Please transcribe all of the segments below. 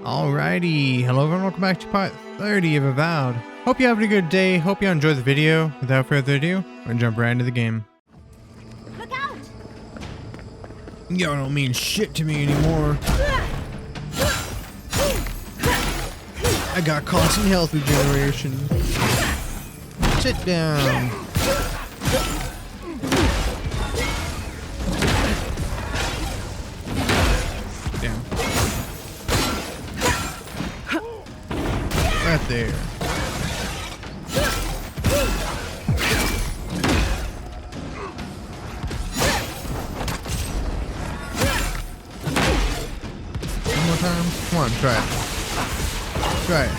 Alrighty, hello everyone, welcome back to part 30 of Avowed. Hope you're having a good day, hope you enjoyed the video. Without further ado, we're gonna jump right into the game. Look out! Y'all don't mean shit to me anymore. I got constant health regeneration. Sit down. Damn. Right there. One more time. Come on, try it. Try it.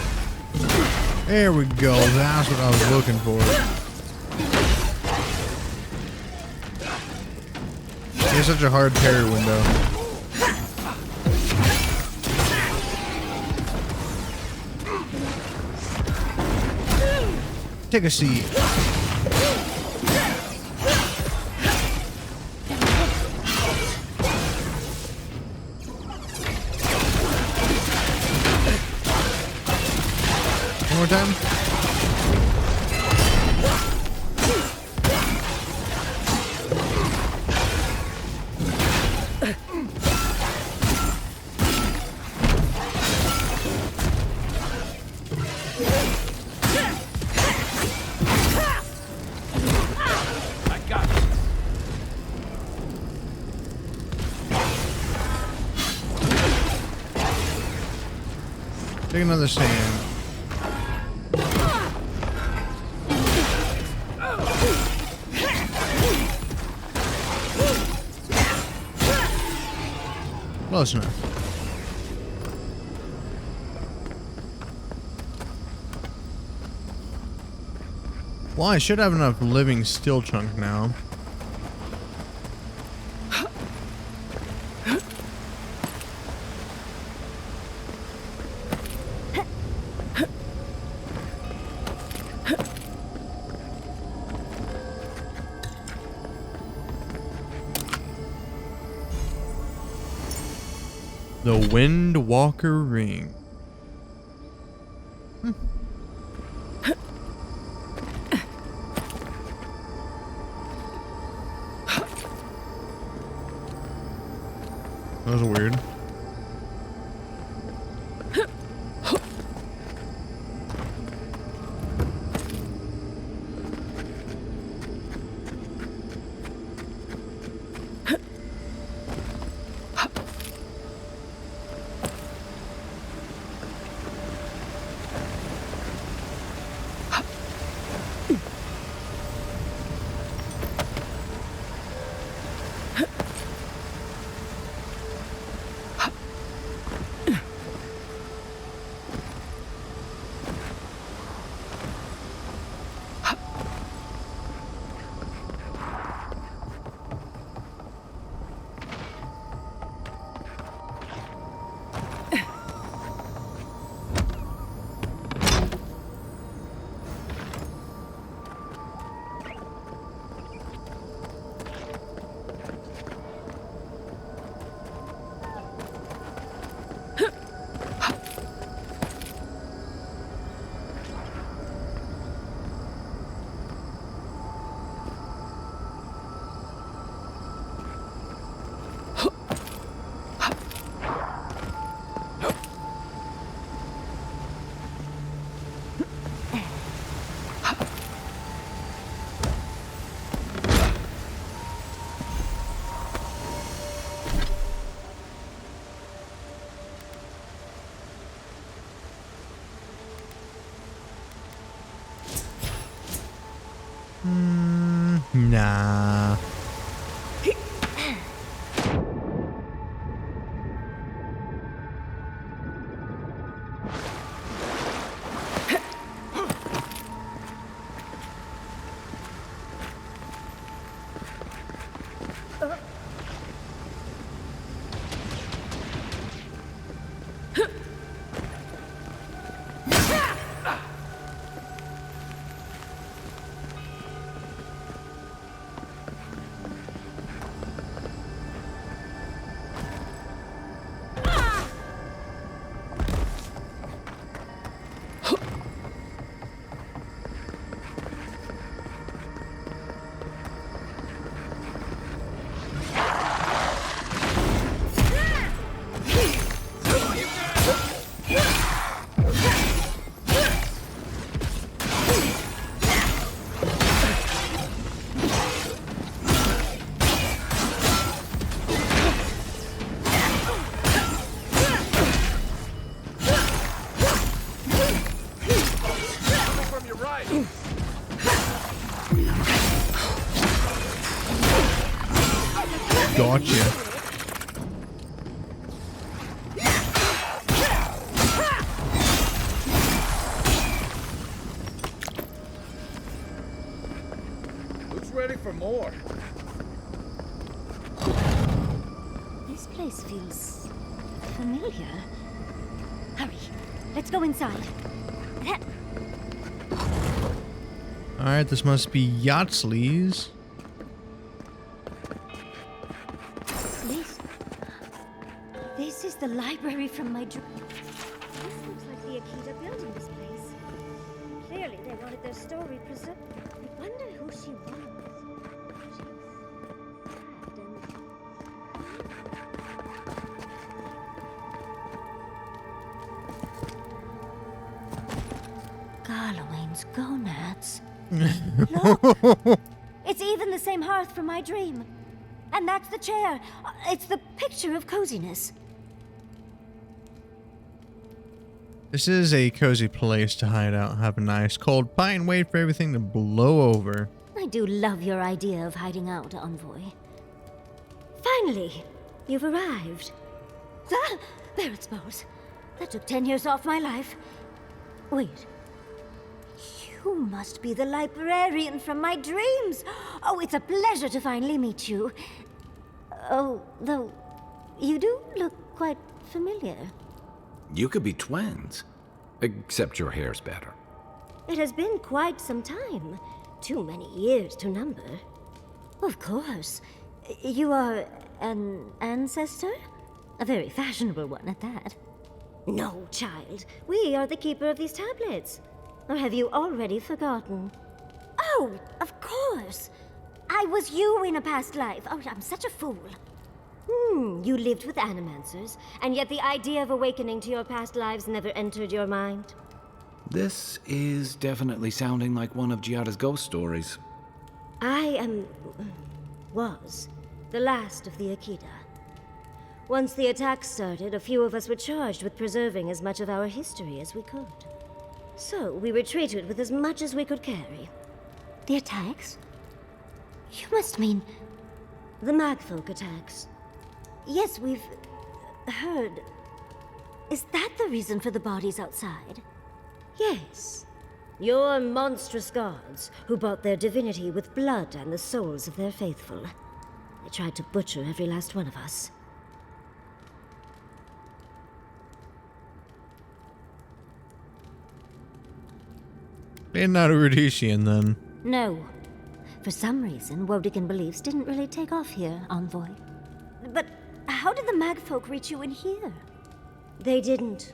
There we go. That's what I was looking for. It's such a hard parry window. Take a seat. One more time. Take another stand. Close enough. Well, I should have enough living steel chunk now. The Windwalker Ring. That was weird. Gotcha. Who's ready for more? This place feels familiar. Hurry, let's go inside. Alright, this must be Yatsley's. This is the library from my dream. This looks like the Akita building this place. Clearly, they wanted their story preserved. I wonder who she was. She's sad and... Garlowain's gonads. Look! It's even the same hearth from my dream. And that's the chair. It's the picture of coziness. This is a cozy place to hide out, have a nice cold pie, and wait for everything to blow over. I do love your idea of hiding out, Envoy. Finally, you've arrived. Ah, there it spells. That took 10 years off my life. Wait. You must be the librarian from my dreams. Oh, it's a pleasure to finally meet you. Oh, though, you do look quite familiar. You could be twins. Except your hair's better. It has been quite some time. Too many years to number. Of course. You are an ancestor? A very fashionable one at that. No, child. We are the keeper of these tablets. Or have you already forgotten? Oh, of course. I was you in a past life. Oh, I'm such a fool. You lived with animancers, and yet the idea of awakening to your past lives never entered your mind. This is definitely sounding like one of Giada's ghost stories. Was the last of the Akita. Once the attack started, a few of us were charged with preserving as much of our history as we could. So we retreated with as much as we could carry. The attacks? You must mean the Magfolk attacks. Yes, we've heard. Is that the reason for the bodies outside? Yes. Your monstrous gods, who bought their divinity with blood and the souls of their faithful. They tried to butcher every last one of us. They're not a Rhodesian then. No. For some reason, Wodigan beliefs didn't really take off here, Envoy. But how did the Magfolk reach you in here? They didn't.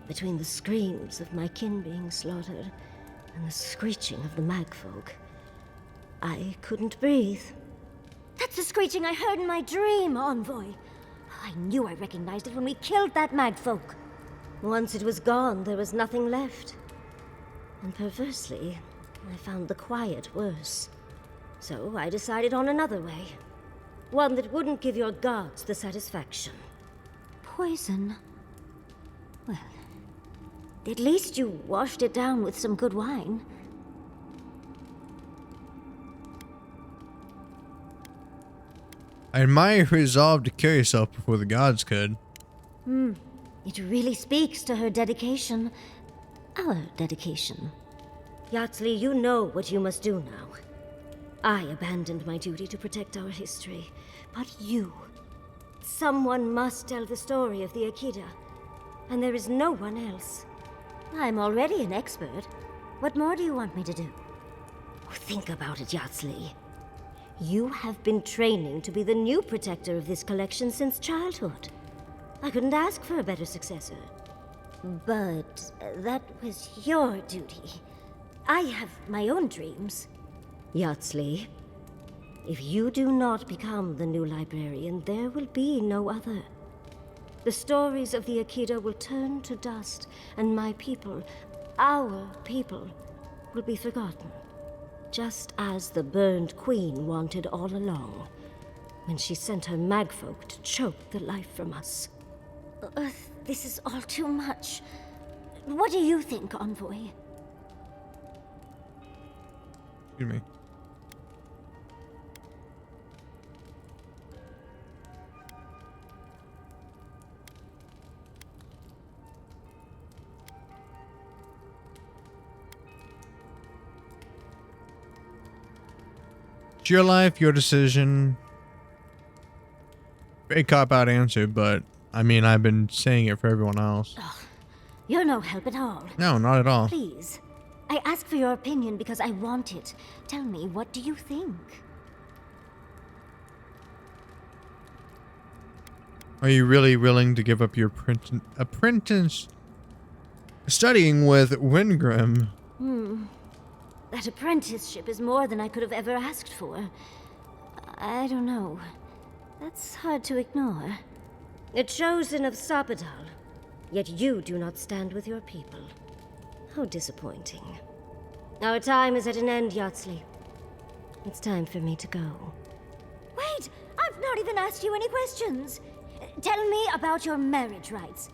Between the screams of my kin being slaughtered and the screeching of the Magfolk, I couldn't breathe. That's the screeching I heard in my dream, Envoy. I knew I recognized it when we killed that Magfolk. Once it was gone, there was nothing left. And perversely, I found the quiet worse. So I decided on another way. One that wouldn't give your gods the satisfaction. Poison? Well, at least you washed it down with some good wine. I admire your resolve to kill yourself before the gods could. It really speaks to her dedication. Our dedication. Yatsley, you know what you must do now. I abandoned my duty to protect our history, but you... Someone must tell the story of the Akita, and there is no one else. I'm already an expert. What more do you want me to do? Think about it, Yatsley. You have been training to be the new protector of this collection since childhood. I couldn't ask for a better successor. But that was your duty. I have my own dreams. Yatsley, if you do not become the new librarian, there will be no other. The stories of the Akita will turn to dust, and my people, our people, will be forgotten. Just as the burned queen wanted all along, when she sent her magfolk to choke the life from us. This is all too much. What do you think, Envoy? Excuse me. It's your life, your decision. A cop-out answer, but I mean, I've been saying it for everyone else. You're no help at all. No, not at all. Please. I ask for your opinion because I want it. Tell me, what do you think? Are you really willing to give up your apprentice studying with Wingrim? That apprenticeship is more than I could have ever asked for. I don't know. That's hard to ignore. A chosen of Sapadal, yet you do not stand with your people. How disappointing. Our time is at an end, Yatsley. It's time for me to go. Wait! I've not even asked you any questions! Tell me about your marriage rights.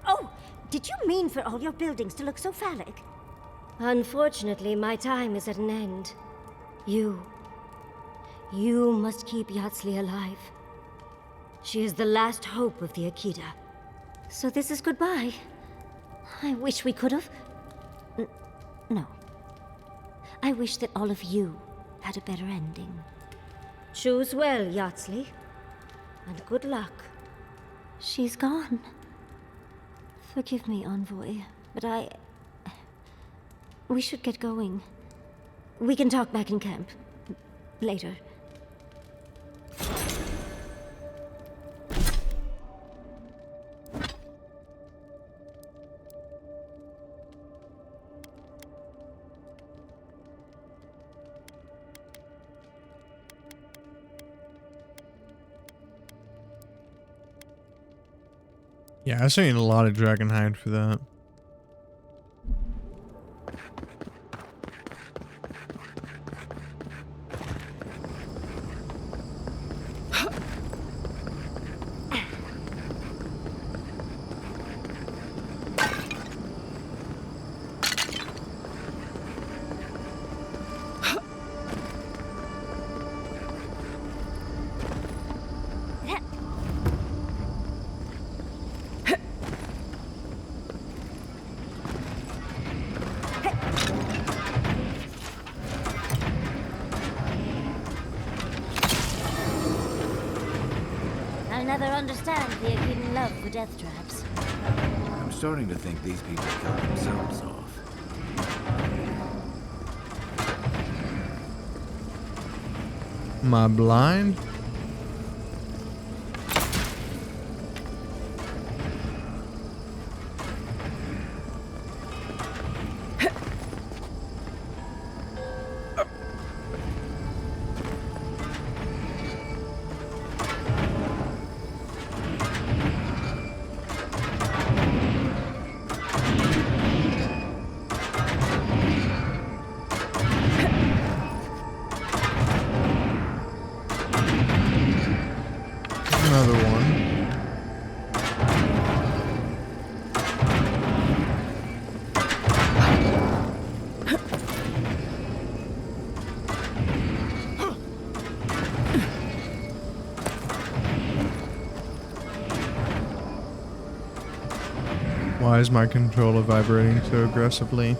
Oh, did you mean for all your buildings to look so phallic? Unfortunately, my time is at an end. You must keep Yatsley alive. She is the last hope of the Akita. So this is goodbye. I wish we could have... No. I wish that all of you had a better ending. Choose well, Yatsley. And good luck. She's gone. Forgive me, Envoy, but we should get going. We can talk back in camp. Later. Yeah, I still need a lot of Dragonhide for that. I'll never understand the Akitan love for death traps. I'm starting to think these people killed themselves off. Am I blind? Another one. Why is my controller vibrating so aggressively?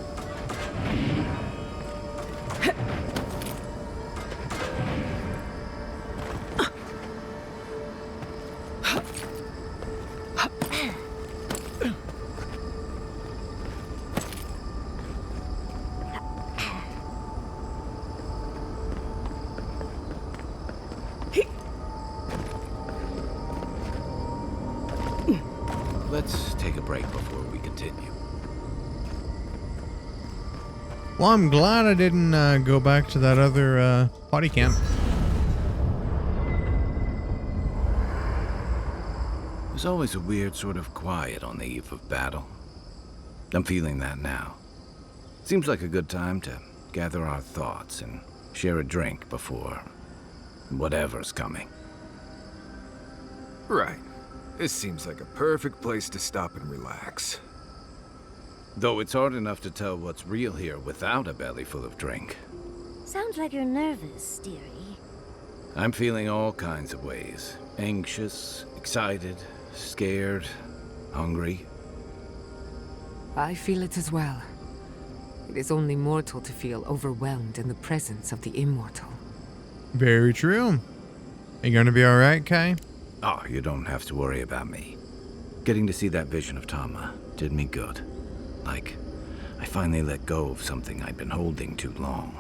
Let's take a break before we continue. Well, I'm glad I didn't go back to that other party camp. There's always a weird sort of quiet on the eve of battle. I'm feeling that now. Seems like a good time to gather our thoughts and share a drink before whatever's coming. Right. This seems like a perfect place to stop and relax. Though it's hard enough to tell what's real here without a belly full of drink. Sounds like you're nervous, dearie. I'm feeling all kinds of ways. Anxious, excited, scared, hungry. I feel it as well. It is only mortal to feel overwhelmed in the presence of the immortal. Very true. Are you gonna be alright, Kai? Oh, you don't have to worry about me. Getting to see that vision of Tama did me good. Like, I finally let go of something I'd been holding too long.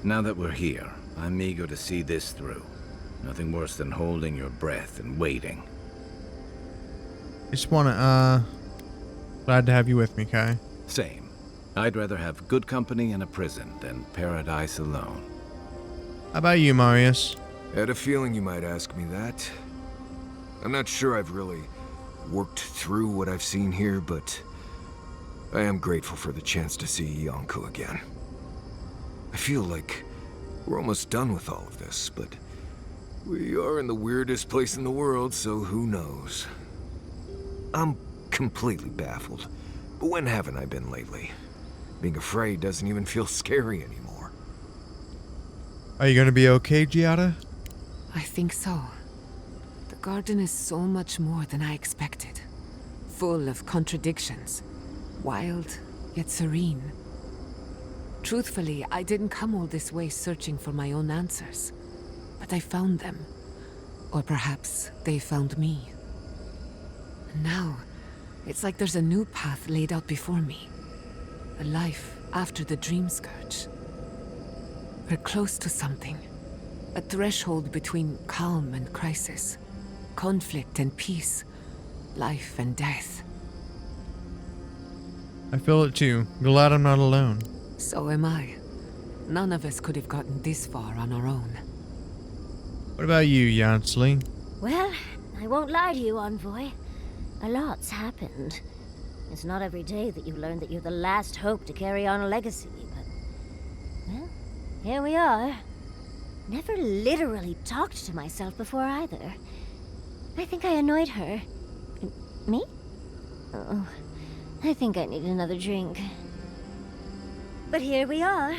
Now that we're here, I'm eager to see this through. Nothing worse than holding your breath and waiting. Just wanna, glad to have you with me, Kai. Same. I'd rather have good company in a prison than paradise alone. How about you, Marius? Had a feeling you might ask me that. I'm not sure I've really worked through what I've seen here, but I am grateful for the chance to see Yonko again. I feel like we're almost done with all of this, but we are in the weirdest place in the world, so who knows? I'm completely baffled, but when haven't I been lately? Being afraid doesn't even feel scary anymore. Are you gonna be okay, Giada? I think so. The garden is so much more than I expected. Full of contradictions. Wild, yet serene. Truthfully, I didn't come all this way searching for my own answers. But I found them. Or perhaps they found me. And now, it's like there's a new path laid out before me. A life after the dream scourge. We're close to something. A threshold between calm and crisis. Conflict and peace. Life and death. I feel it too. Glad I'm not alone. So am I. None of us could have gotten this far on our own. What about you, Yancey? Well, I won't lie to you, Envoy. A lot's happened. It's not every day that you learn that you're the last hope to carry on a legacy, but... well, here we are. Never literally talked to myself before either. I think I annoyed her. Me? Oh, I think I need another drink. But here we are.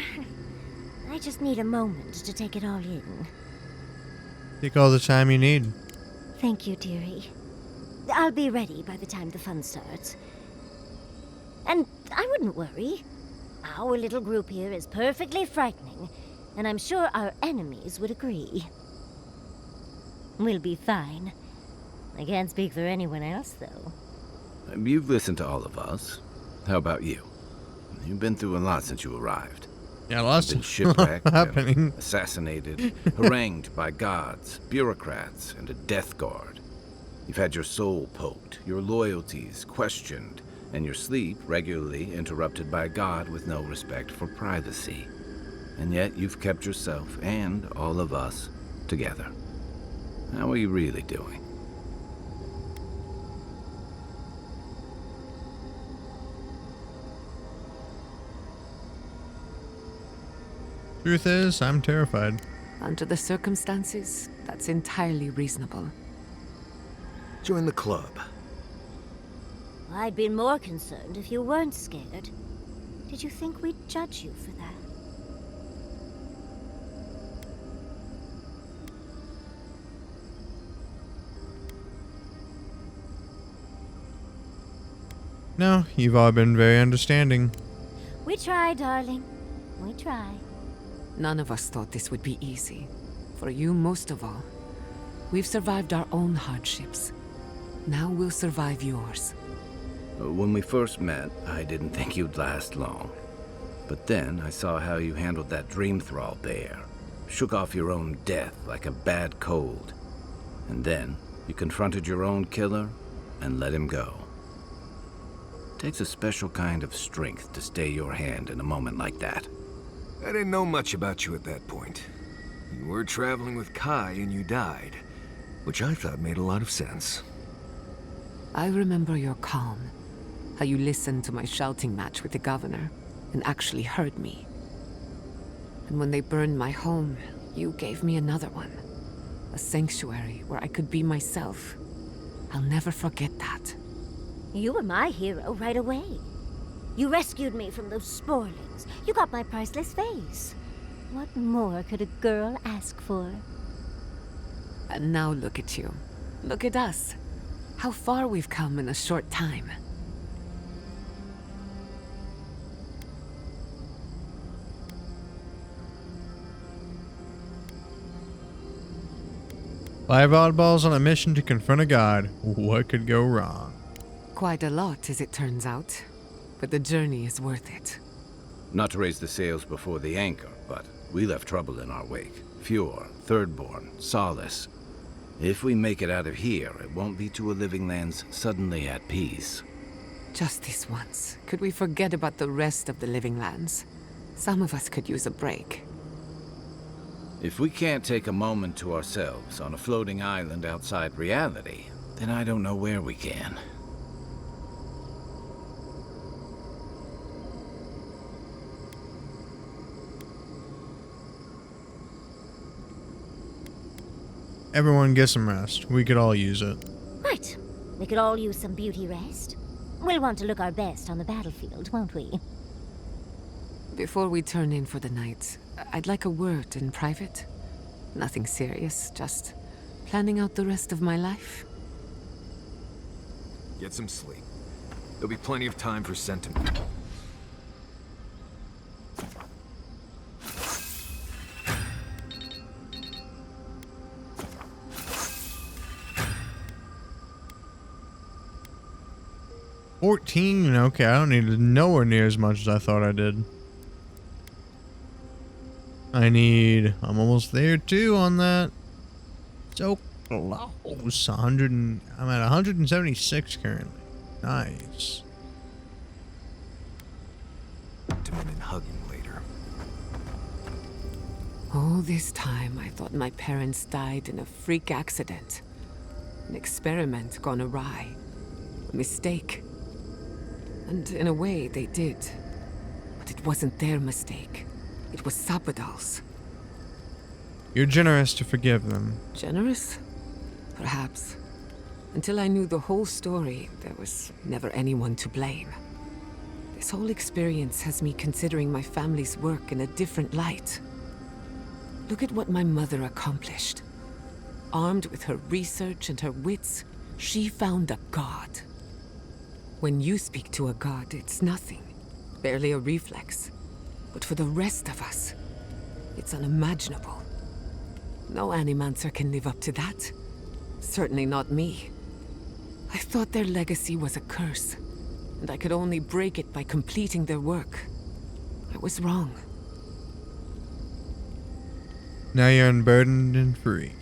I just need a moment to take it all in. Take all the time you need. Thank you, dearie. I'll be ready by the time the fun starts. And I wouldn't worry. Our little group here is perfectly frightening, and I'm sure our enemies would agree. We'll be fine. I can't speak for anyone else, though. You've listened to all of us. How about you? You've been through a lot since you arrived. Yeah, lots Been of shipwrecked, happening. assassinated, harangued by gods, bureaucrats, and a death guard. You've had your soul poked, your loyalties questioned, and your sleep regularly interrupted by a god with no respect for privacy. And yet you've kept yourself and all of us together. How are you really doing? Truth is, I'm terrified. Under the circumstances, that's entirely reasonable. Join the club. I'd been more concerned if you weren't scared. Did you think we'd judge you for that? No, you've all been very understanding. We try, darling. We try. None of us thought this would be easy. For you, most of all. We've survived our own hardships. Now we'll survive yours. When we first met, I didn't think you'd last long. But then I saw how you handled that dream thrall bear. Shook off your own death like a bad cold. And then you confronted your own killer and let him go. It takes a special kind of strength to stay your hand in a moment like that. I didn't know much about you at that point. You were traveling with Kai and you died, which I thought made a lot of sense. I remember your calm. How you listened to my shouting match with the governor and actually heard me. And when they burned my home, you gave me another one. A sanctuary where I could be myself. I'll never forget that. You were my hero right away. You rescued me from those sporelings. You got my priceless face. What more could a girl ask for? And now look at you. Look at us. How far we've come in a short time. 5 oddballs on a mission to confront a god. What could go wrong? Quite a lot, as it turns out. But the journey is worth it. Not to raise the sails before the anchor, but we left trouble in our wake. Fjord, Thirdborn, Solace. If we make it out of here, it won't be to a living lands suddenly at peace. Just this once. Could we forget about the rest of the living lands? Some of us could use a break. If we can't take a moment to ourselves on a floating island outside reality, then I don't know where we can. Everyone get some rest. We could all use it. Right. We could all use some beauty rest. We'll want to look our best on the battlefield, won't we? Before we turn in for the night, I'd like a word in private. Nothing serious, just planning out the rest of my life. Get some sleep. There'll be plenty of time for sentiment. Okay, I don't need nowhere near as much as I thought I did. I'm almost there too on that. So close. I'm at 176 currently. Nice. Sentiment and hugging later. All this time, I thought my parents died in a freak accident. An experiment gone awry. A mistake. And in a way, they did. But it wasn't their mistake. It was Sabadal's. You're generous to forgive them. Generous? Perhaps. Until I knew the whole story, there was never anyone to blame. This whole experience has me considering my family's work in a different light. Look at what my mother accomplished. Armed with her research and her wits, she found a god. When you speak to a god, it's nothing. Barely a reflex. But for the rest of us, it's unimaginable. No Animancer can live up to that. Certainly not me. I thought their legacy was a curse, and I could only break it by completing their work. I was wrong. Now you're unburdened and free.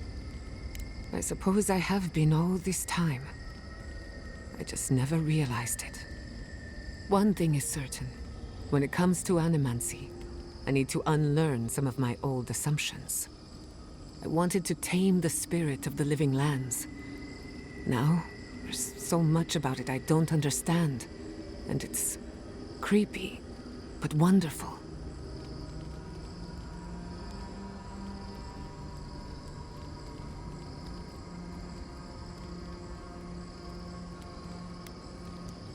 I suppose I have been all this time. I just never realized it. One thing is certain. When it comes to animancy, I need to unlearn some of my old assumptions. I wanted to tame the spirit of the living lands. Now, there's so much about it I don't understand. And it's creepy, but wonderful.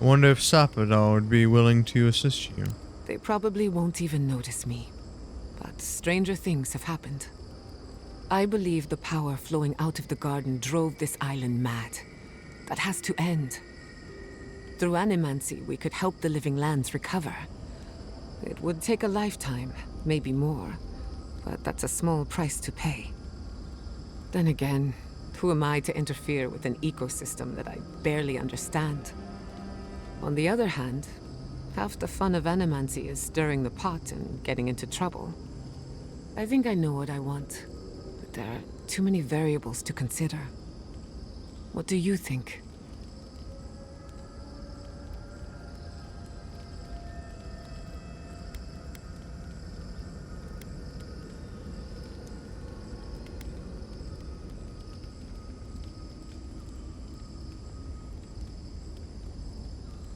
I wonder if Sapadal would be willing to assist you. They probably won't even notice me. But stranger things have happened. I believe the power flowing out of the garden drove this island mad. That has to end. Through animancy, we could help the living lands recover. It would take a lifetime, maybe more. But that's a small price to pay. Then again, who am I to interfere with an ecosystem that I barely understand? On the other hand, half the fun of animancy is stirring the pot and getting into trouble. I think I know what I want, but there are too many variables to consider. What do you think?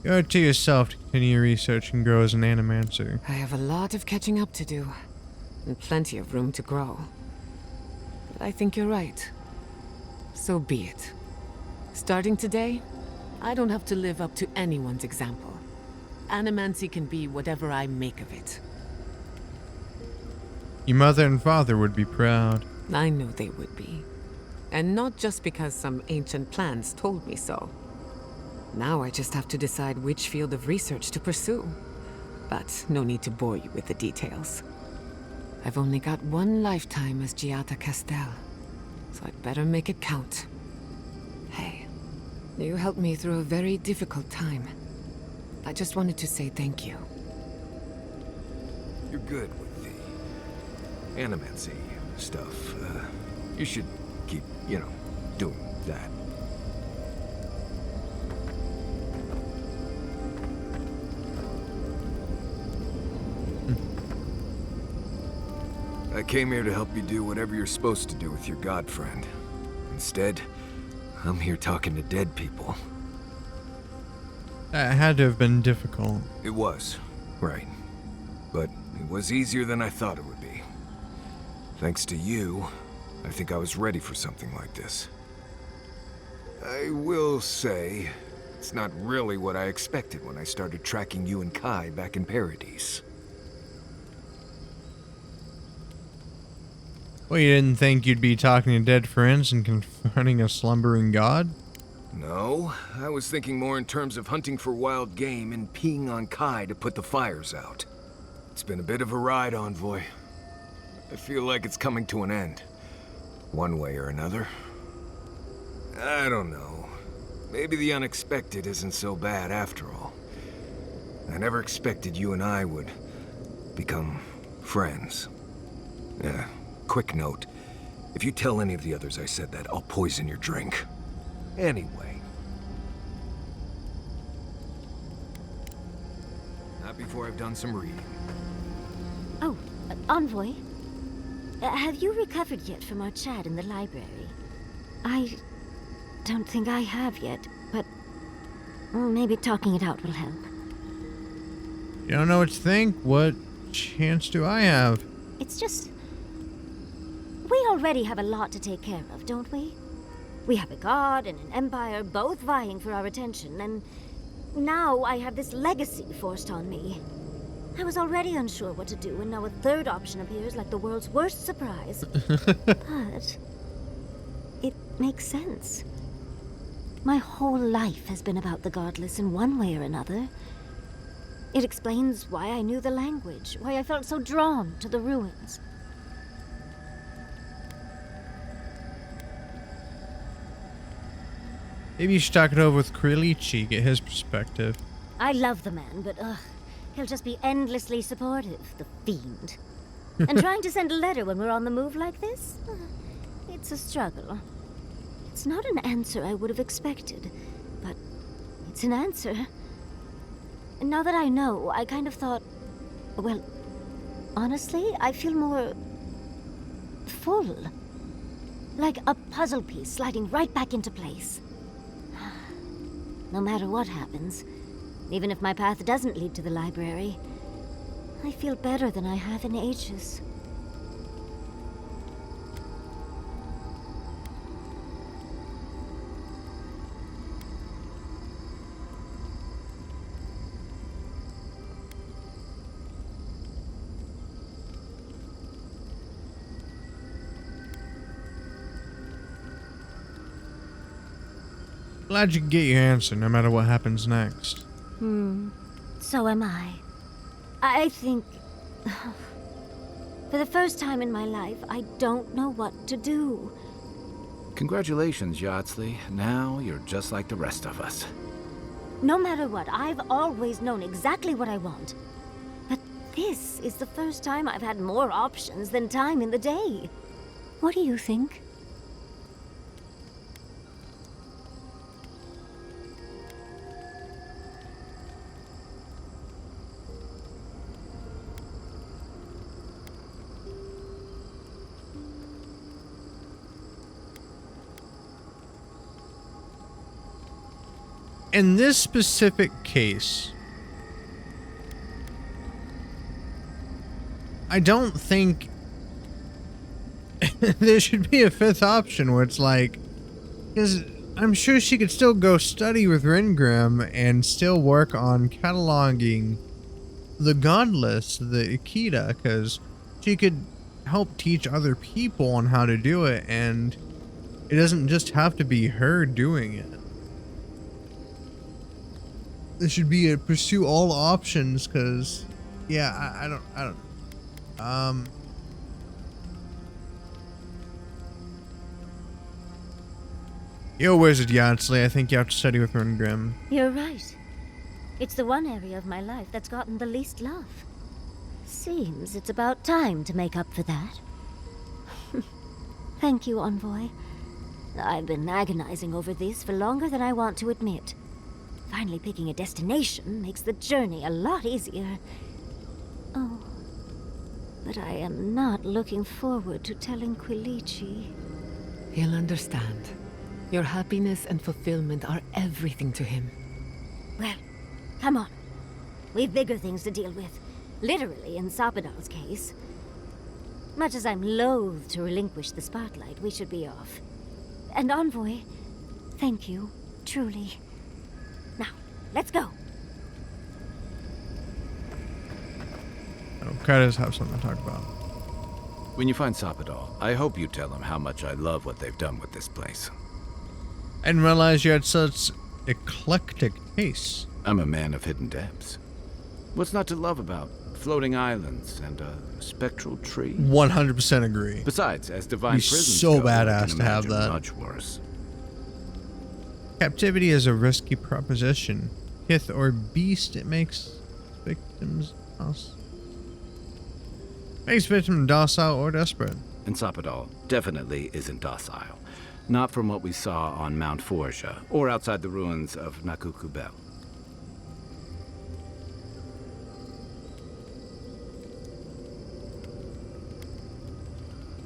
You owe it to yourself to continue your research and grow as an animancer. I have a lot of catching up to do, and plenty of room to grow. But I think you're right. So be it. Starting today, I don't have to live up to anyone's example. Animancy can be whatever I make of it. Your mother and father would be proud. I know they would be. And not just because some ancient plans told me so. Now I just have to decide which field of research to pursue. But no need to bore you with the details. I've only got one lifetime as Giata Castel. so I'd better make it count. Hey, you helped me through a very difficult time. I just wanted to say thank you. You're good with the animancy stuff. You should keep, doing that. I came here to help you do whatever you're supposed to do with your god friend. Instead, I'm here talking to dead people. That had to have been difficult. It was, right. But it was easier than I thought it would be. Thanks to you, I think I was ready for something like this. I will say, it's not really what I expected when I started tracking you and Kai back in Paradise. Well, you didn't think you'd be talking to dead friends and confronting a slumbering god? No, I was thinking more in terms of hunting for wild game and peeing on Kai to put the fires out. It's been a bit of a ride, Envoy. I feel like it's coming to an end. One way or another. I don't know. Maybe the unexpected isn't so bad after all. I never expected you and I would become friends. Yeah, quick note. If you tell any of the others I said that, I'll poison your drink. Anyway. Not before I've done some reading. Oh, Envoy. Have you recovered yet from our chat in the library? I don't think I have yet, but maybe talking it out will help. You don't know what to think? What chance do I have? It's just... we already have a lot to take care of, don't we? We have a god and an empire both vying for our attention, and now I have this legacy forced on me. I was already unsure what to do, and now a third option appears like the world's worst surprise. But it makes sense. My whole life has been about the godless in one way or another. It explains why I knew the language, why I felt so drawn to the ruins. Maybe you should talk it over with Krilichi, get his perspective. I love the man, but he'll just be endlessly supportive, the fiend. And trying to send a letter when we're on the move like this? It's a struggle. It's not an answer I would have expected, but it's an answer. And now that I know, I kind of thought, well, honestly, I feel more full. Like a puzzle piece sliding right back into place. No matter what happens, even if my path doesn't lead to the library, I feel better than I have in ages. Glad you can get your answer no matter what happens next. So am I. I think... for the first time in my life, I don't know what to do. Congratulations, Yardsley. Now you're just like the rest of us. No matter what, I've always known exactly what I want. But this is the first time I've had more options than time in the day. What do you think? In this specific case, I don't think there should be a fifth option where it's like, because I'm sure she could still go study with Ringrim and still work on cataloging the godless, the Ikeda, because she could help teach other people on how to do it, and it doesn't just have to be her doing it. There should be a pursue all options, because yeah, I don't You're a wizard, Yardsley. I think you have to study with Rundgrim. You're right. It's the one area of my life that's gotten the least love. Seems it's about time to make up for that. Thank you, Envoy. I've been agonizing over this for longer than I want to admit. Finally picking a destination makes the journey a lot easier. Oh, but I am not looking forward to telling Quilici. He'll understand. Your happiness and fulfillment are everything to him. Well, come on. We've bigger things to deal with. Literally, in Sapadal's case. Much as I'm loath to relinquish the spotlight, we should be off. And Envoy, thank you, truly. Now, let's go. Oh, Kratos have something to talk about. When you find Sapadal, I hope you tell him how much I love what they've done with this place. I didn't realize you had such eclectic tastes. I'm a man of hidden depths. What's not to love about floating islands and a spectral tree? 100% agree. Besides, as divine Be prisons so go, I badass can to have imagine that. much worse. Captivity is a risky proposition. Kith or beast, it makes victims docile. Makes victims docile or desperate. And Sapadal definitely isn't docile. Not from what we saw on Mount Forja, or outside the ruins of Nakukubel.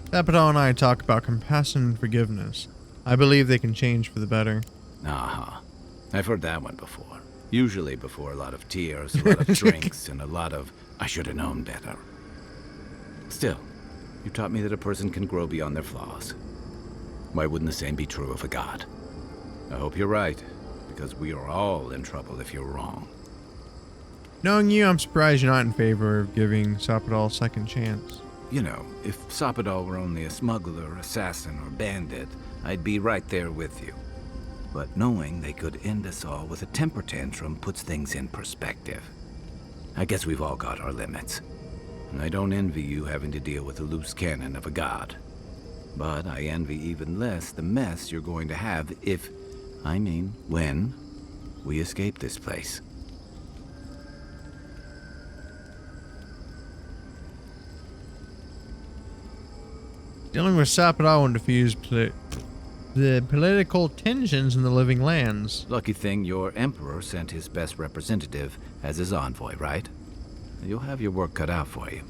Sapadal and I talk about compassion and forgiveness. I believe they can change for the better. Uh-huh. I've heard that one before. Usually before a lot of tears, a lot of drinks, and a lot of, I should have known better. Still, you taught me that a person can grow beyond their flaws. Why wouldn't the same be true of a god? I hope you're right, because we are all in trouble if you're wrong. Knowing you, I'm surprised you're not in favor of giving Sapadal a second chance. You know, if Sapadal were only a smuggler, assassin, or bandit, I'd be right there with you. But knowing they could end us all with a temper tantrum puts things in perspective. I guess we've all got our limits. And I don't envy you having to deal with the loose cannon of a god. But I envy even less the mess you're going to have if, when, we escape this place. Dealing with Sapadal will diffuse the political tensions in the living lands. Lucky thing your emperor sent his best representative as his envoy, right? You'll have your work cut out for you.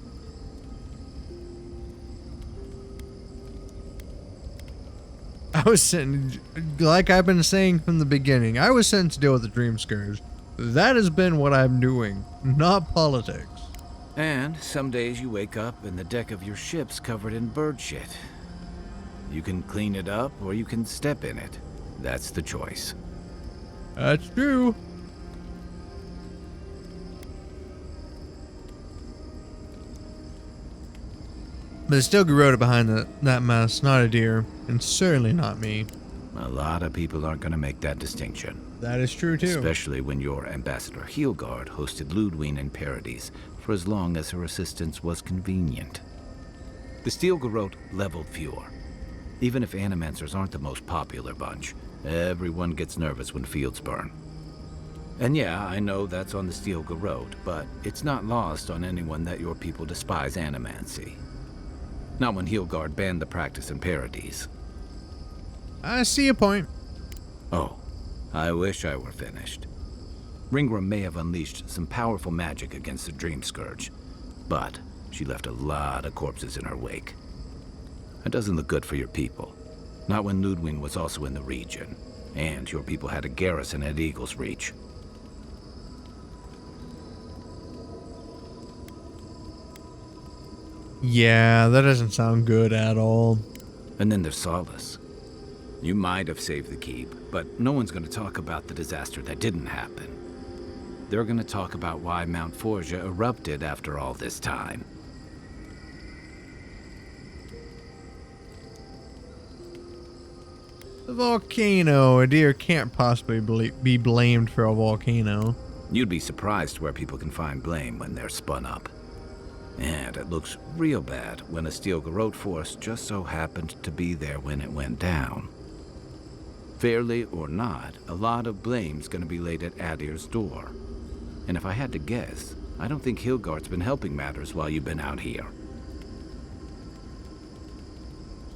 I was sent, like I've been saying from the beginning, I was sent to deal with the Dream Scourge. That has been what I'm doing, not politics. And some days you wake up and the deck of your ship's covered in bird shit. You can clean it up or you can step in it. That's the choice. That's true. But there's still Garoda behind that mess, not a deer, and certainly not me. A lot of people aren't going to make that distinction. That is true too. Especially when your Ambassador Heelguard hosted Ludwine in Parodies for as long as her assistance was convenient. The Steel Garrote leveled fewer. Even if Animancers aren't the most popular bunch, everyone gets nervous when fields burn. And yeah, I know that's on the Steel Garrote, but it's not lost on anyone that your people despise Animancy. Not when Heelguard banned the practice in Parodies. I see a point. Oh, I wish I were finished. Ringram may have unleashed some powerful magic against the Dream Scourge, but she left a lot of corpses in her wake. That doesn't look good for your people. Not when Ludwine was also in the region, and your people had a garrison at Eagle's Reach. Yeah, that doesn't sound good at all. And then there's Solace. You might have saved the keep, but no one's going to talk about the disaster that didn't happen. They're going to talk about why Mount Forja erupted after all this time. The volcano. A deer can't possibly be blamed for a volcano. You'd be surprised where people can find blame when they're spun up. And it looks real bad when a Steel Garrote force just so happened to be there when it went down. Fairly or not, a lot of blame's gonna be laid at Adir's door. And if I had to guess, I don't think Hilgard's been helping matters while you've been out here.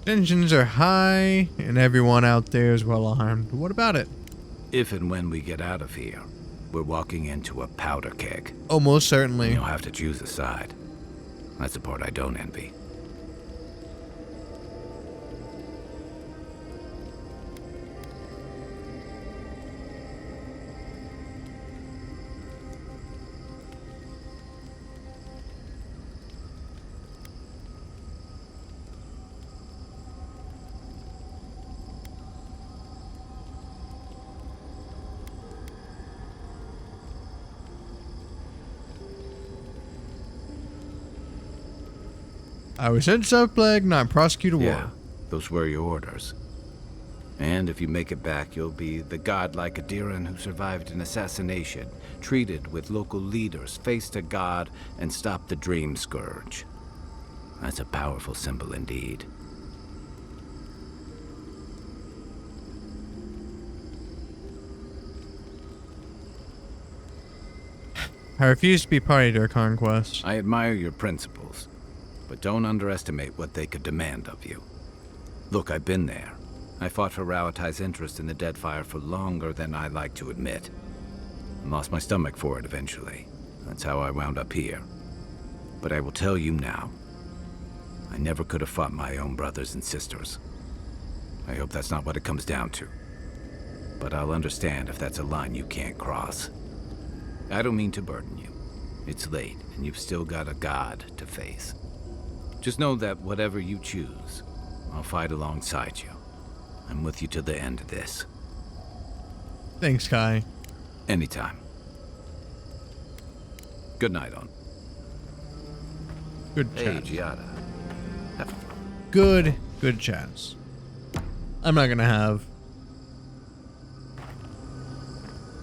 Tensions are high, and everyone out there is well armed. What about it? If and when we get out of here, we're walking into a powder keg. Oh, most certainly. You'll have to choose a side. That's the part I don't envy. I was sent subplague, not prosecute a war. Yeah, those were your orders. And if you make it back, you'll be the godlike Adiran who survived an assassination, treated with local leaders, faced a god, and stopped the Dream Scourge. That's a powerful symbol indeed. I refuse to be party to a conquest. I admire your principles, but don't underestimate what they could demand of you. Look, I've been there. I fought for Rauatai's interest in the Deadfire for longer than I like to admit. And lost my stomach for it eventually. That's how I wound up here. But I will tell you now, I never could have fought my own brothers and sisters. I hope that's not what it comes down to. But I'll understand if that's a line you can't cross. I don't mean to burden you. It's late, and you've still got a god to face. Just know that whatever you choose, I'll fight alongside you. I'm with you to the end of this. Thanks, Kai. Anytime. Good night, on. Good Hey, chat. Giada. Good chats. I'm not gonna have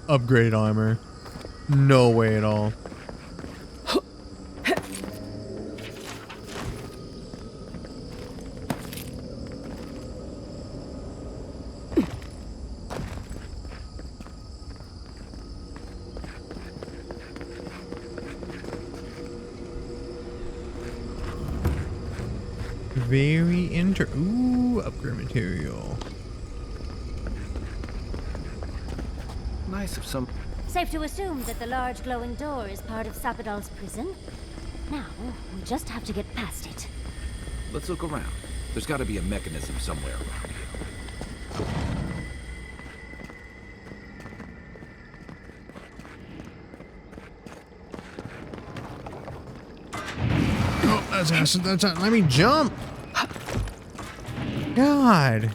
upgrade armor. No way at all. Ooh, upgrade material. Nice of some... Safe to assume that the large glowing door is part of Sapadal's prison. Now, we just have to get past it. Let's look around. There's got to be a mechanism somewhere around here. Oh, that's acid. Let me jump. God.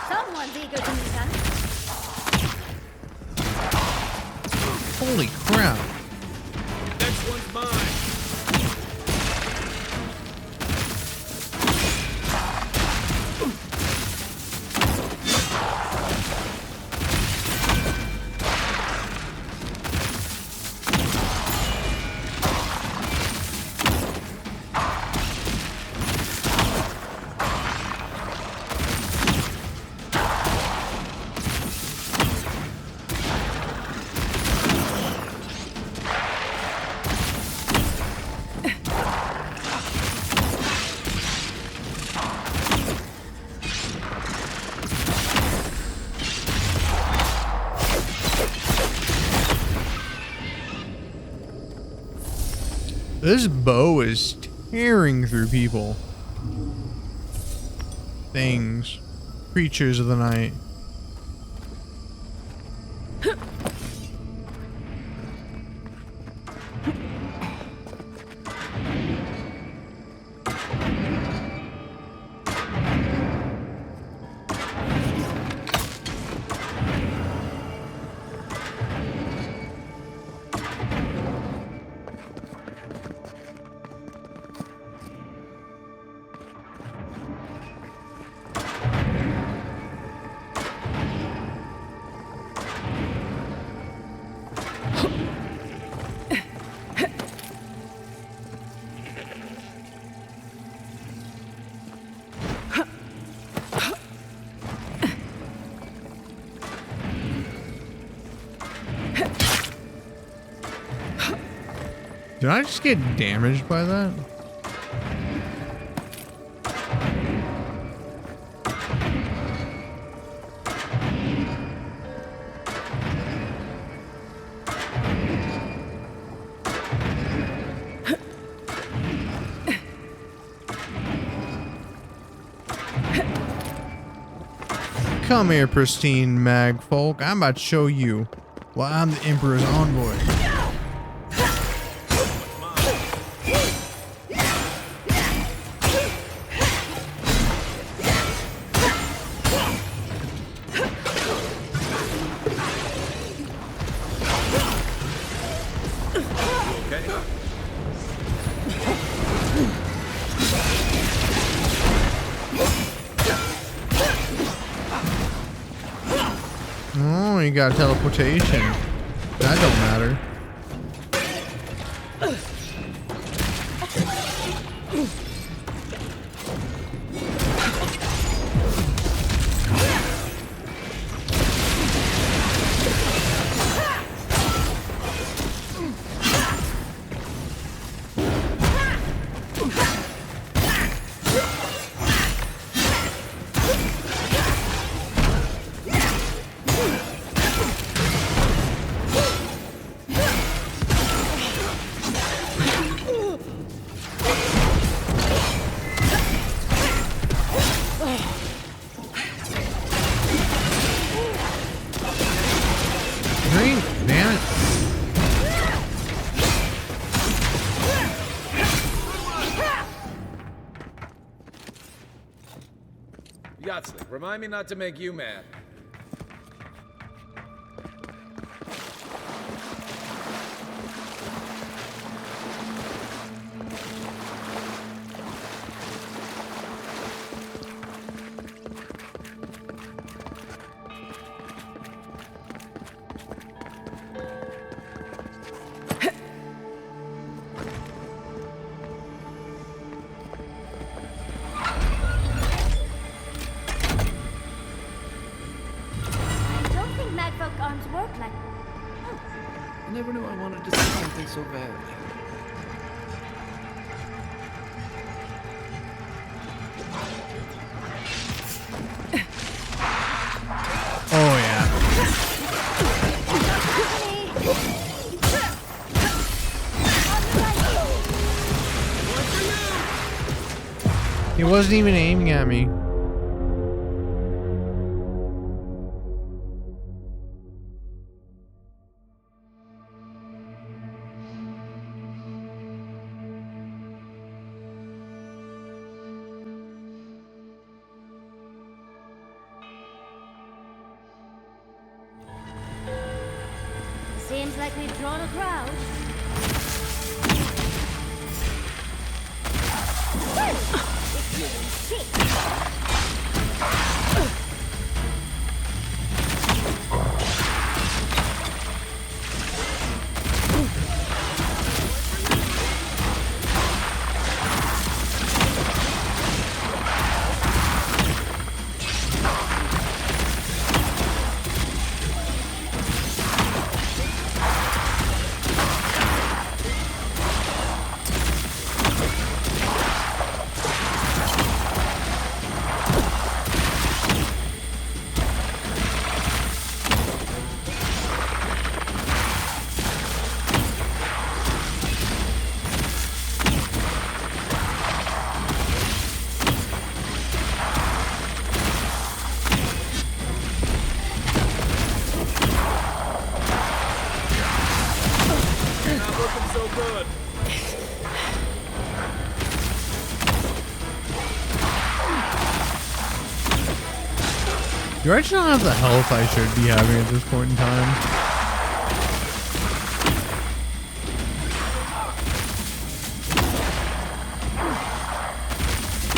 Someone's eager to meet us. Holy crap. Next one's mine. This bow is tearing through people. Things. Creatures of the night. Did I just get damaged by that? Come here, pristine mag folk. I'm about to show you why I'm the Emperor's envoy. Oh, you got teleportation. That don't matter. Drink, damn it. Yahtzee, remind me not to make you mad. Magfolk arms work like... I never knew I wanted to see something so badly. Oh yeah. He wasn't even aiming at me. Seems like we've drawn a crowd. Do I just not have the health I should be having at this point in time?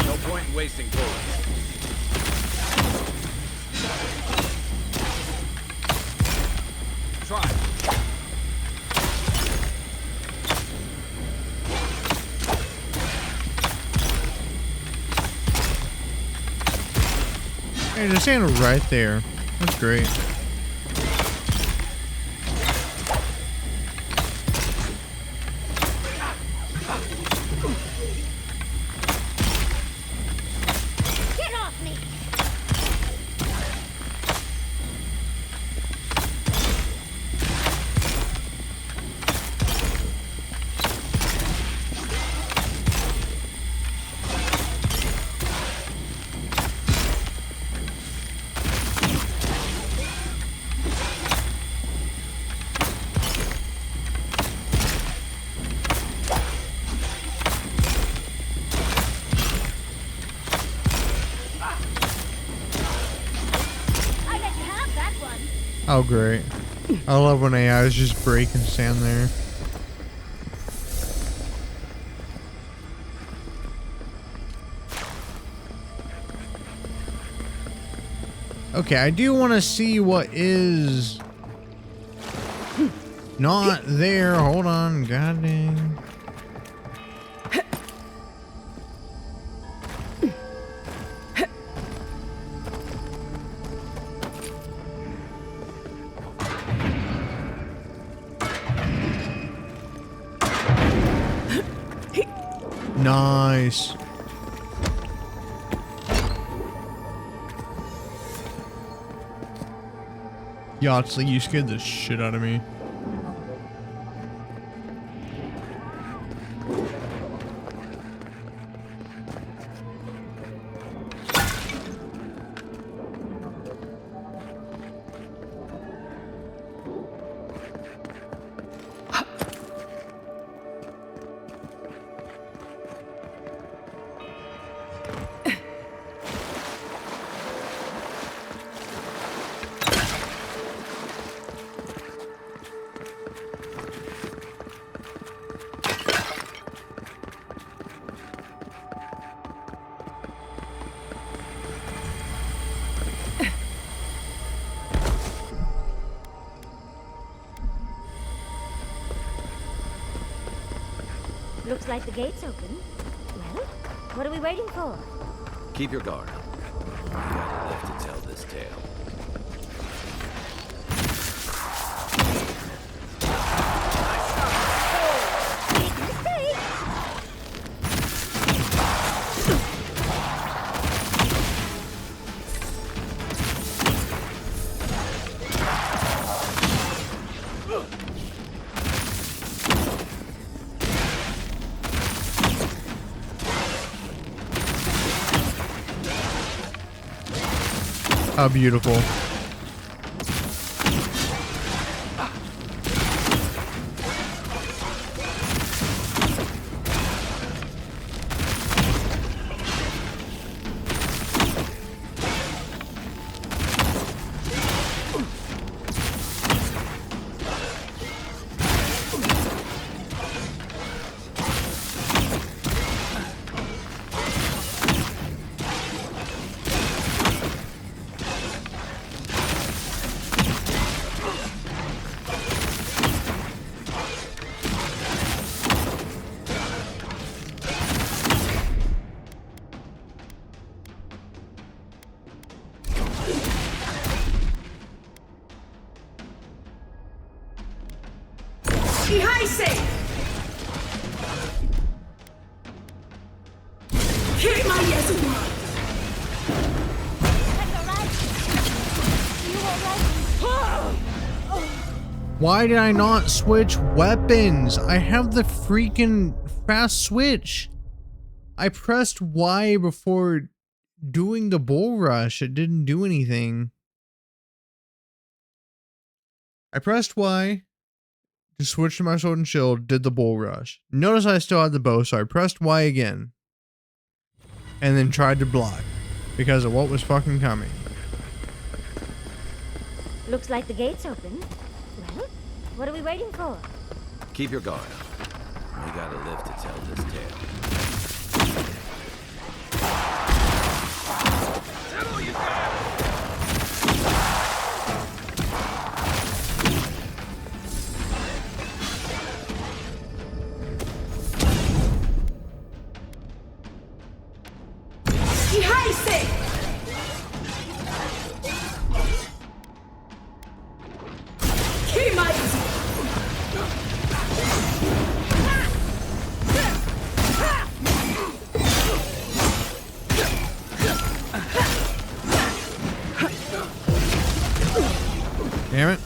No point in wasting bullets. Try. Hey, just stand right there. That's great. Oh, great. I love when AIs just break and stand there. Okay, I do want to see what is not there. Hold on, god dang. Nice. Yahtzee, you scared the shit out of me. Looks like the gate's open. Well, what are we waiting for? Keep your guard up. You gotta live to tell this tale. How beautiful. Why did I not switch weapons? I have the freaking fast switch. I pressed Y before doing the bull rush. It didn't do anything. I pressed Y to switch to my sword and shield, did the bull rush. Notice I still had the bow, so I pressed Y again. And then tried to block because of what was fucking coming. Looks like the gate's open. Well, what are we waiting for? Keep your guard up. You gotta live to tell this tale. Settle you down! Damn it.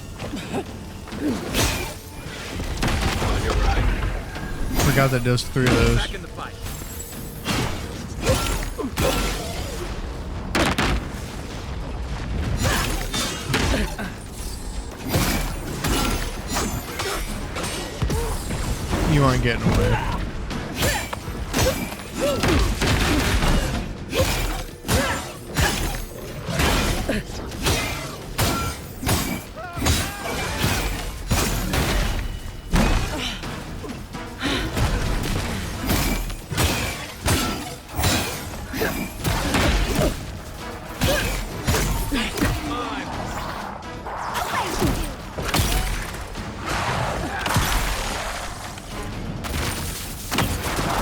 Forgot that does 3 of those. Back in the fight. You aren't getting away.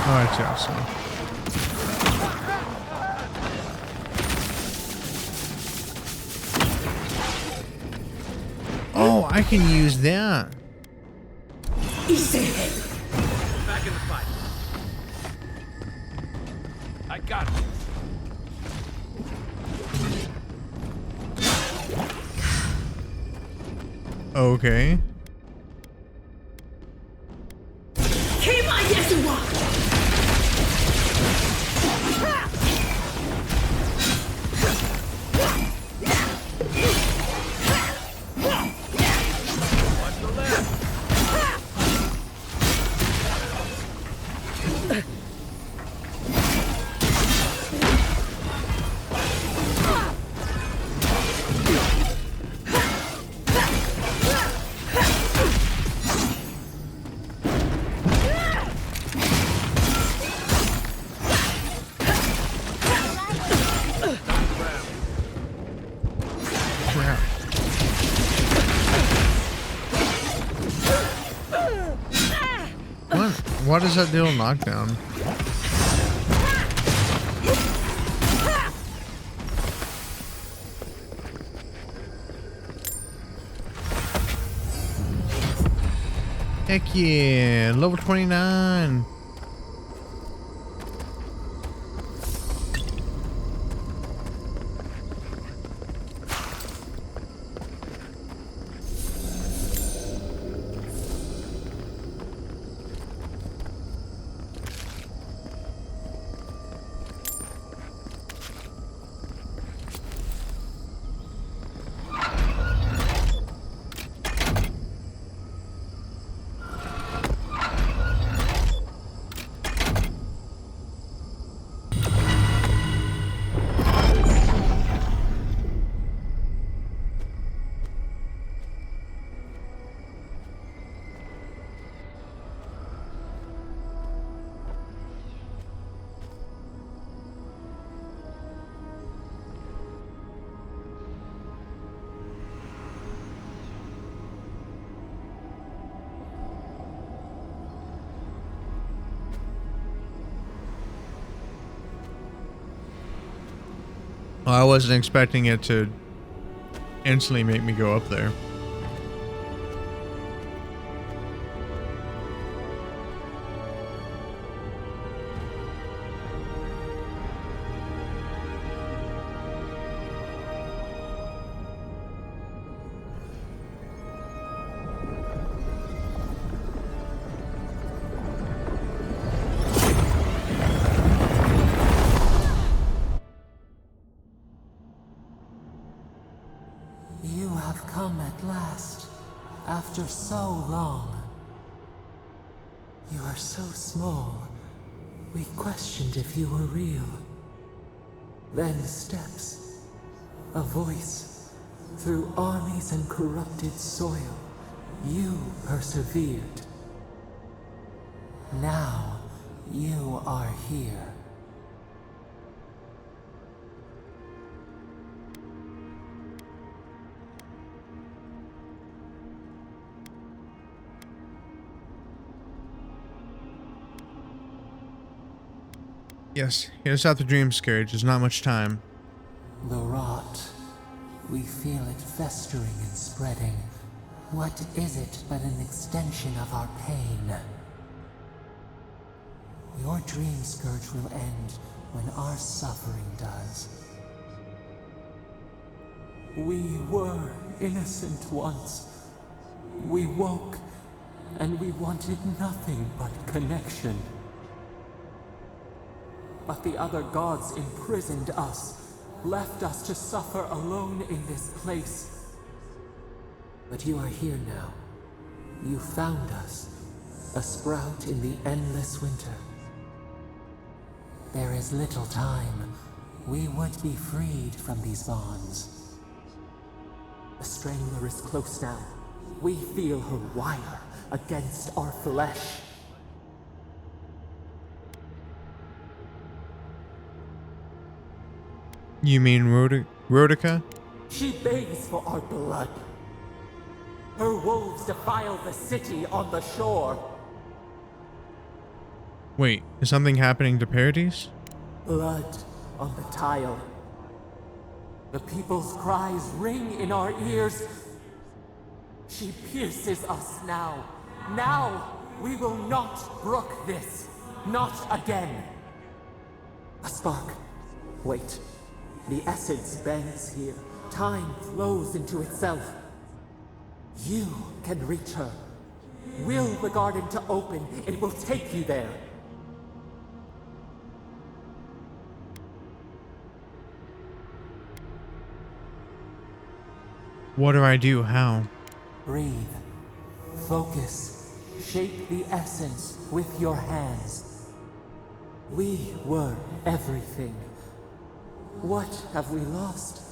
Oh, that's awesome. Oh, I can use that. Back in the fight. I got it. Okay. Crap. What does that deal knockdown? Heck yeah, level 29. Well, I wasn't expecting it to instantly make me go up there. You have come at last, after so long. You are so small, we questioned if you were real. Then steps, a voice, through armies and corrupted soil, you persevered. Now, you are here. Yes, here's out the dream scourge. There's not much time. The rot. We feel it festering and spreading. What is it but an extension of our pain? Your dream scourge will end when our suffering does. We were innocent once. We woke, and we wanted nothing but connection. But the other gods imprisoned us, left us to suffer alone in this place. But you are here now. You found us, a sprout in the endless winter. There is little time. We would be freed from these bonds. The Strangler is close now. We feel her wire against our flesh. You mean Rodica? She begs for our blood. Her wolves defile the city on the shore. Wait, is something happening to Paradis? Blood on the tile. The people's cries ring in our ears. She pierces us now. Now we will not brook this. Not again. A spark. Wait. The essence bends here. Time flows into itself. You can reach her. Will the garden to open. It will take you there. What do I do? How? Breathe. Focus. Shape the essence with your hands. We were everything. What have we lost?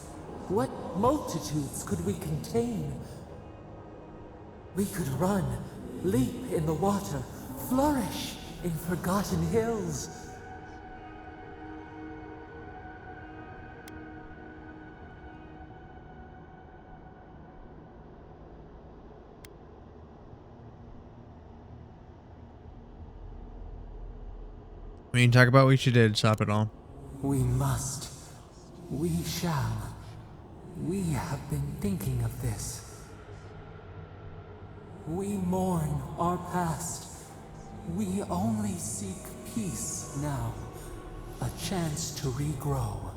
What multitudes could we contain? We could run, leap in the water, flourish in forgotten hills. We need to talk about what she did. Stop it all. We must. We shall. We have been thinking of this. We mourn our past. We only seek peace now. A chance to regrow.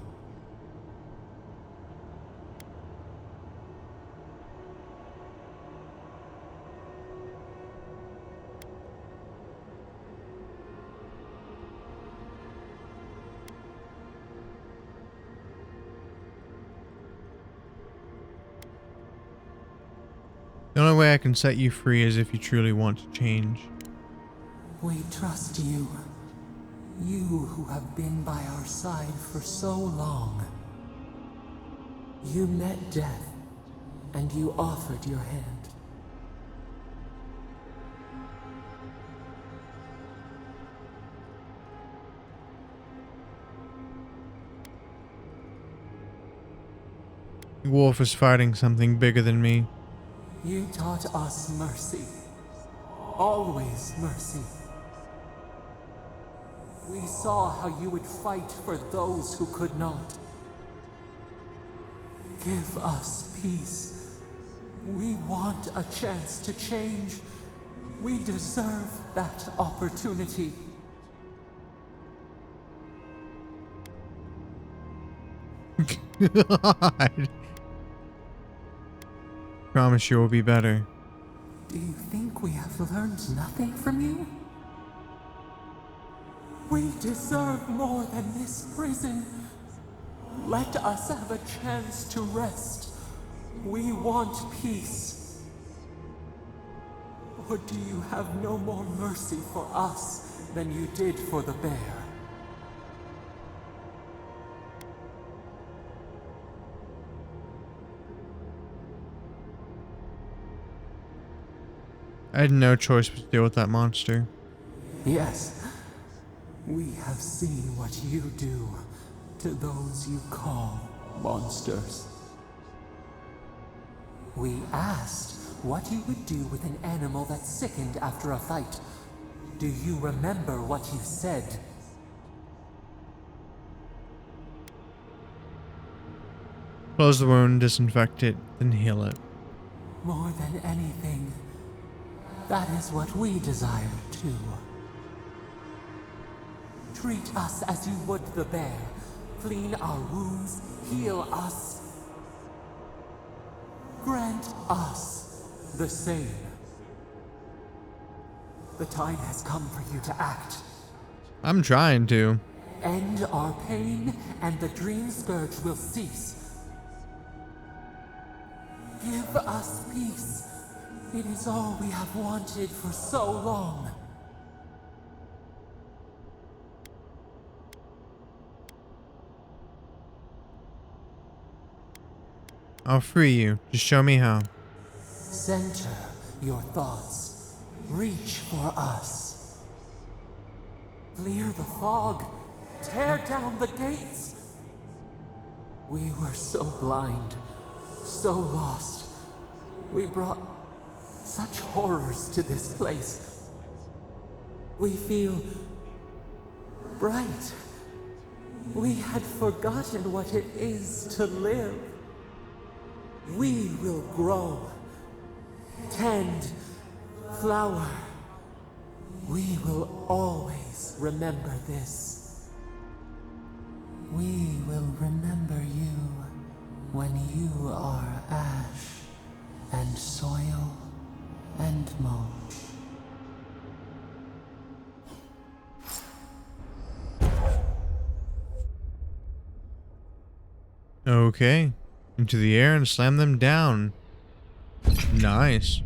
The only way I can set you free is if you truly want to change. We trust you. You who have been by our side for so long. You met death, and you offered your hand. Wolf is fighting something bigger than me. You taught us mercy. Always mercy. We saw how you would fight for those who could not. Give us peace. We want a chance to change. We deserve that opportunity. God. Promise you will be better. Do you think we have learned nothing from you? We deserve more than this prison. Let us have a chance to rest. We want peace. Or do you have no more mercy for us than you did for the bear? I had no choice but to deal with that monster. Yes, we have seen what you do to those you call monsters. We asked what you would do with an animal that sickened after a fight. Do you remember what you said? Close the wound, disinfect it, then heal it. More than anything, that is what we desire too. Treat us as you would the bear. Clean our wounds, heal us. Grant us the same. The time has come for you to act. I'm trying to. End our pain, and the dream scourge will cease. Give us peace. It is all we have wanted for so long. I'll free you. Just show me how. Center your thoughts. Reach for us. Clear the fog. Tear down the gates. We were so blind, so lost. We brought such horrors to this place. We feel bright. We had forgotten what it is to live. We will grow, tend, flower. We will always remember this. We will remember you when you are ash and soil and mold. Okay. Into the air and slam them down. Nice.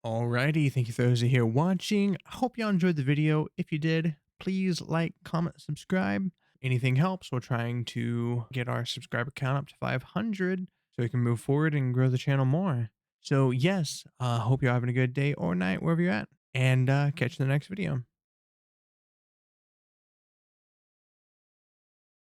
Alrighty, thank you for those who are here watching. I hope y'all enjoyed the video. If you did, please like, comment, subscribe. Anything helps. We're trying to get our subscriber count up to 500 so we can move forward and grow the channel more. So yes, hope you're having a good day or night wherever you're at, and catch you in the next video.